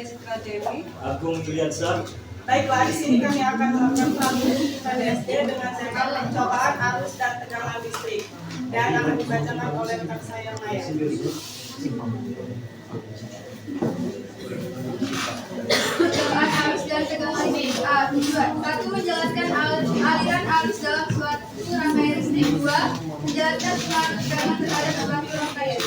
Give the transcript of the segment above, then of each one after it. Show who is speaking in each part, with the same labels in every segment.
Speaker 1: Citra Dewi.
Speaker 2: Agung Yuliansyah.
Speaker 1: Baiklah, di sini kami akan melakukan pelatihan KDSD dengan tema pencobaan arus dan tegangan listrik dan akan dibacakan oleh rekan saya Maya.
Speaker 3: Pencobaan arus dan tegangan listrik. A. Tujuan 1. Menjelaskan aliran arus dalam suatu rangkaian listrik. 2. Menjelaskan pengaruh tegangan terhadap suatu rangkaian.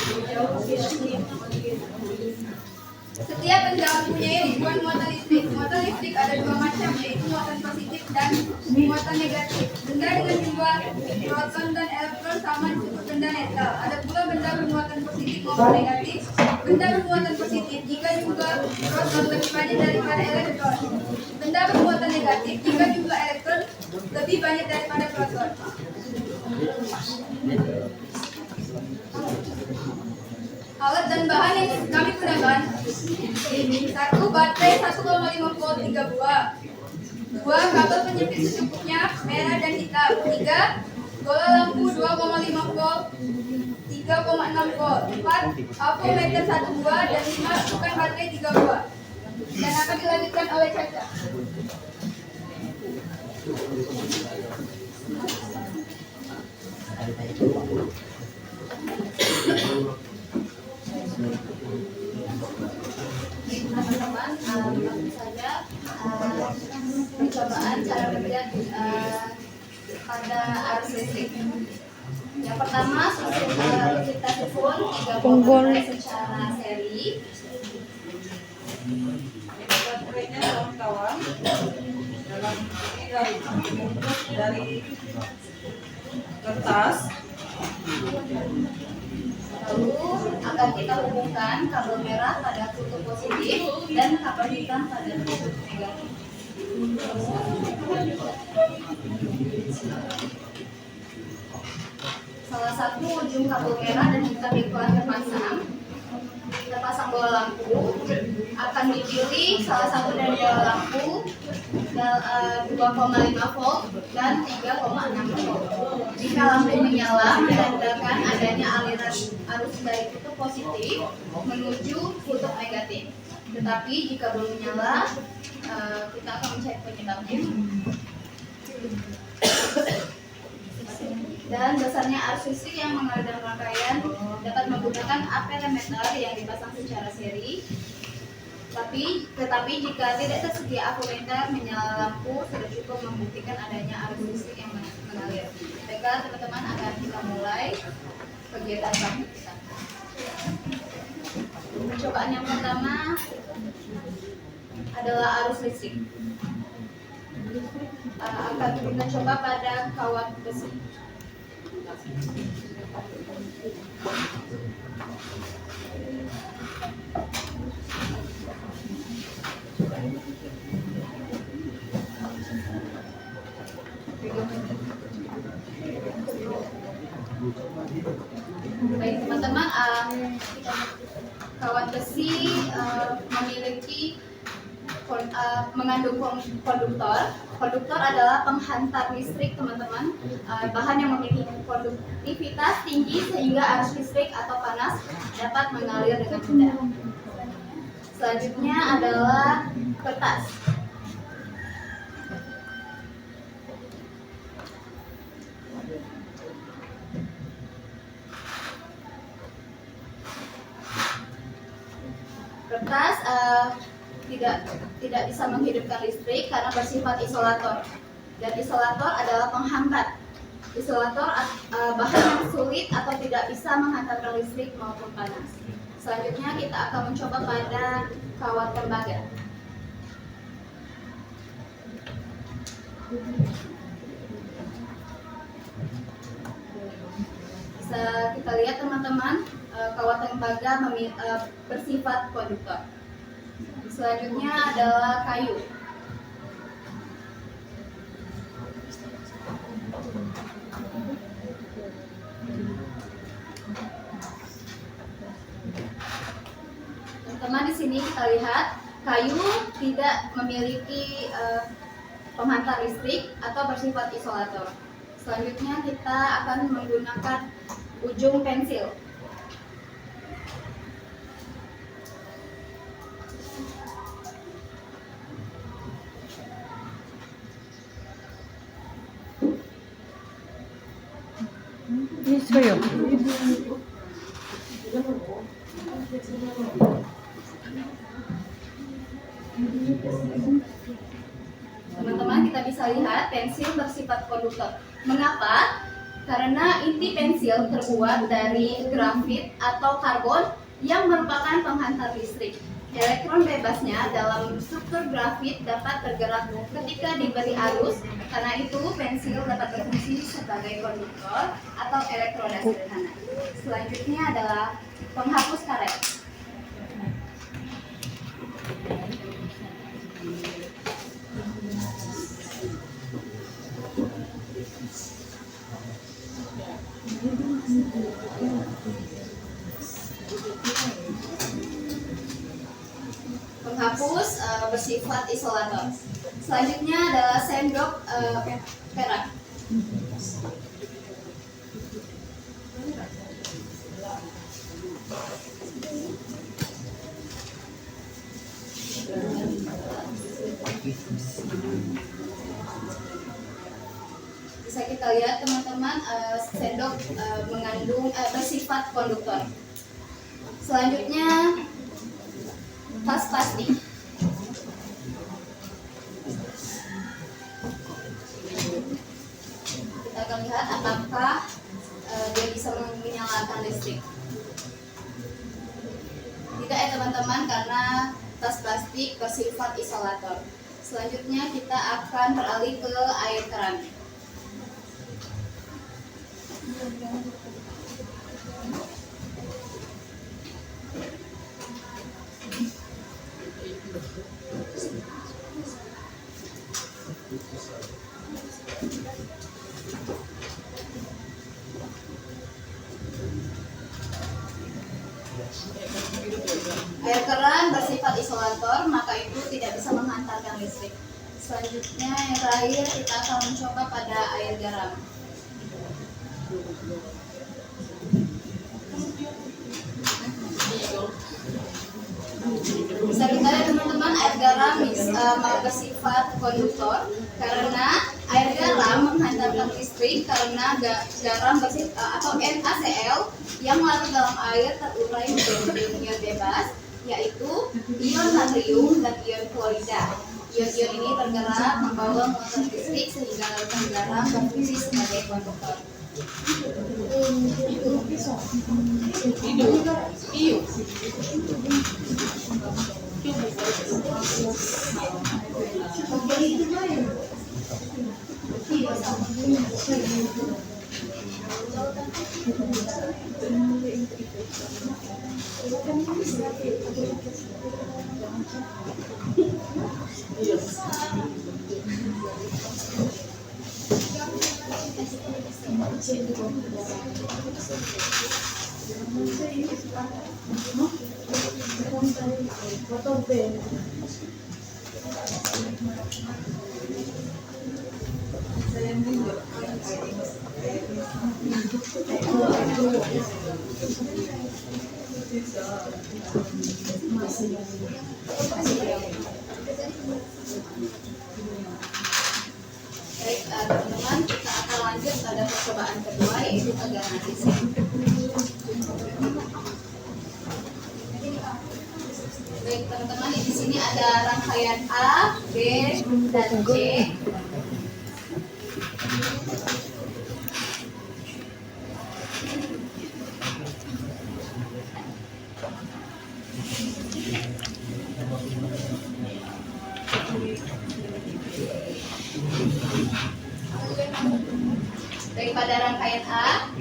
Speaker 3: Setiap benda mempunyai ribuan muatan listrik. Muatan listrik ada dua macam, yaitu muatan positif dan muatan negatif. Benda dengan jumlah proton dan elektron sama disebut benda netral. Ada pula benda bermuatan positif maupun negatif. Benda bermuatan positif jika jumlah proton lebih banyak daripada elektron. Benda bermuatan negatif jika jumlah elektron lebih banyak daripada proton. Alat dan bahan yang kami gunakan: 1. Baterai 1,5 volt 3 buah. 2. Kabel penjepit secukupnya, merah dan hitam. 3. Bola lampu 2,5 volt 3,6 volt. 4. Avometer 1 buah. Dan 5. Bukan baterai 3 buah. Dan akan dilanjutkan oleh Caca.
Speaker 4: Teman-teman, langsung saja percobaan cara kerja pada arus listrik. Yang pertama, kita susun 3 baterai secara seri.
Speaker 1: Baterainya kawan-kawan dalam ini dari kertas.
Speaker 4: Lalu akan kita hubungkan kabel merah pada kutub positif dan kabel hitam pada kutub negatif. Salah satu ujung kabel merah dan hitam yang telah terpasang bola lampu akan dipilih salah satu dari bola lampu 2,5 volt dan 3,6 volt. Jika lampu menyala, menandakan adanya aliran arus dari kutub positif menuju kutub negatif. Tetapi jika belum menyala, kita akan mencari penyebabnya. Dan dasarnya arus listrik yang mengalir dalam rangkaian dapat menggunakan amperemeter yang dipasang secara seri. Tetapi jika tidak tersedia avometer, menyala lampu sudah cukup membuktikan adanya arus listrik yang mengalir. Baiklah teman-teman, akan kita mulai kegiatan praktik kita. Percobaan yang pertama adalah arus listrik. Akan kita coba pada kawat besi. Baik teman-teman, kawat besi memiliki mengandung konduktor. Konduktor adalah penghantar listrik teman-teman, bahan yang memiliki konduktivitas tinggi sehingga arus listrik atau panas dapat mengalir dengan mudah. Selanjutnya adalah kertas. Kertas tidak bisa menghidupkan listrik karena bersifat isolator, dan isolator adalah penghambat. Isolator bahan yang sulit atau tidak bisa menghantarkan listrik maupun panas. Selanjutnya kita akan mencoba pada kawat tembaga. Bisa kita lihat teman-teman, kawat tembaga bersifat konduktor. Selanjutnya adalah kayu. Teman-teman, di sini kita lihat kayu tidak memiliki penghantar listrik atau bersifat isolator. Selanjutnya kita akan menggunakan ujung pensil.
Speaker 2: 있어요.
Speaker 4: Teman-teman, kita bisa lihat pensil bersifat konduktor. Mengapa? Karena inti pensil terbuat dari grafit atau karbon yang merupakan penghantar listrik. Elektron bebasnya dalam struktur grafit dapat bergerak ketika diberi arus, karena itu pensil dapat berfungsi sebagai konduktor atau elektroda sederhana. Selanjutnya adalah penghapus karet. Penghapus bersifat isolator. Selanjutnya adalah sendok perak. Bisa kita lihat teman-teman, sendok mengandung bersifat konduktor. Selanjutnya tas plastik. Kita akan lihat apakah dia bisa menyalakan listrik. Tidak ya teman-teman, karena tas plastik bersifat isolator. Selanjutnya kita akan beralih ke air keran. Air keran bersifat isolator, maka itu tidak bisa menghantarkan listrik. Selanjutnya yang terakhir kita akan mencoba pada air garam. Bisa kita lihat teman-teman, air garam bersifat konduktor karena air garam menghantarkan listrik karena garam atau NaCl yang larut dalam air terurai menjadi ion bebas, yaitu ion natrium dan ion klorida. Ion-ion ini bergerak membawa muatan listrik sehingga larutan garam berfungsi sebagai konduktor. Baik teman-teman, kita akan lanjut pada percobaan kedua, yaitu tegangan listrik. Baik teman-teman, di sini ada rangkaian A, B, dan C. Daripada rangkaian A,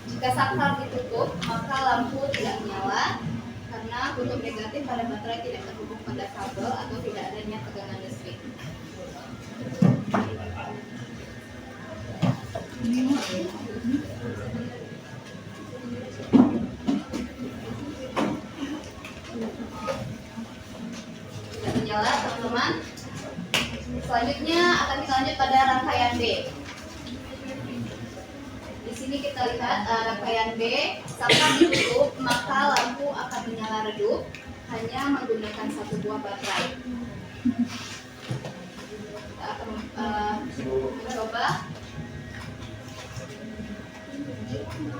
Speaker 4: jika saklar ditutup maka lampu tidak menyala karena kutub negatif pada baterai tidak terhubung pada kabel atau tidak adanya tegangan listrik. Tidak menyala teman-teman. Selanjutnya akan kita lanjut pada rangkaian B. Di sini kita lihat rangkaian B, saklar ditutup maka lampu akan menyala redup hanya menggunakan satu buah baterai. Kita akan mencoba. Kita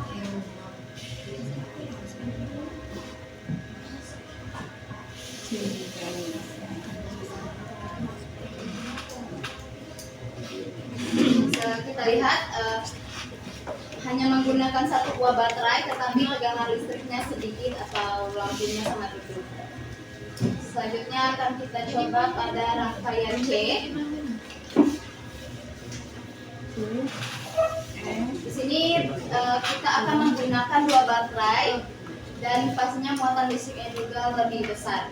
Speaker 4: lihat hanya menggunakan satu buah baterai tetapi tegangan listriknya sedikit atau lampunya sangat redup. Selanjutnya akan kita coba pada rangkaian C. Di sini kita akan menggunakan dua baterai dan pastinya muatan listriknya juga lebih besar.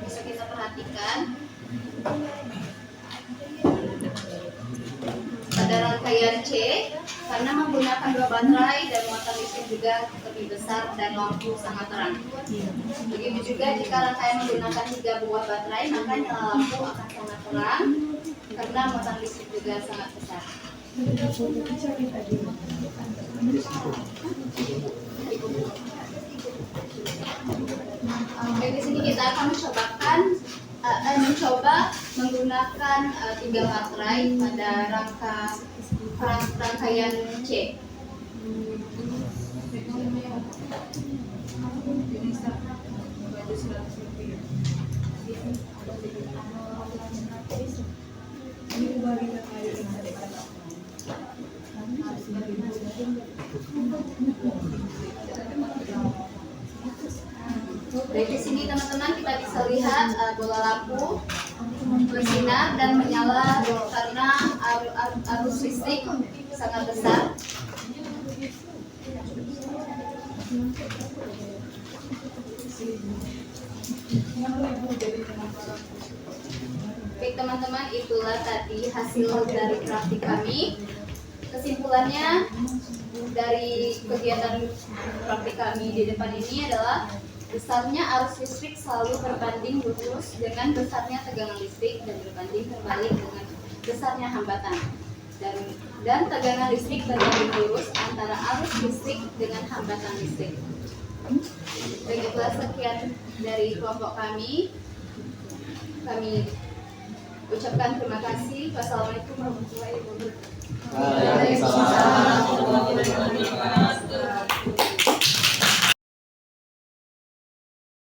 Speaker 4: Bisa kita perhatikan pada rangkaian C, karena menggunakan dua baterai dan muatan listrik juga lebih besar dan lampu sangat terang. Begitu juga jika rangkaian menggunakan 3 buah baterai, maka nyala lampu akan sangat terang karena muatan listrik juga sangat besar. Oke, di sini kita akan mencoba menggunakan 3 baterai pada rangkaian C. Baik, di sini teman-teman kita bisa lihat bola lampu bersinar dan menyala karena arus listrik sangat besar. Baik teman-teman, itulah tadi hasil dari praktik kami. Kesimpulannya dari kegiatan praktik kami di depan ini adalah besarnya arus listrik selalu berbanding lurus dengan besarnya tegangan listrik dan berbanding terbalik dengan besarnya hambatan. Dan tegangan listrik berbanding lurus antara arus listrik dengan hambatan listrik. Baiklah, sekian dari kelompok kami. Kami ucapkan terima kasih. Wassalamualaikum warahmatullahi wabarakatuh.
Speaker 2: Waalaikumsalam warahmatullahi wabarakatuh.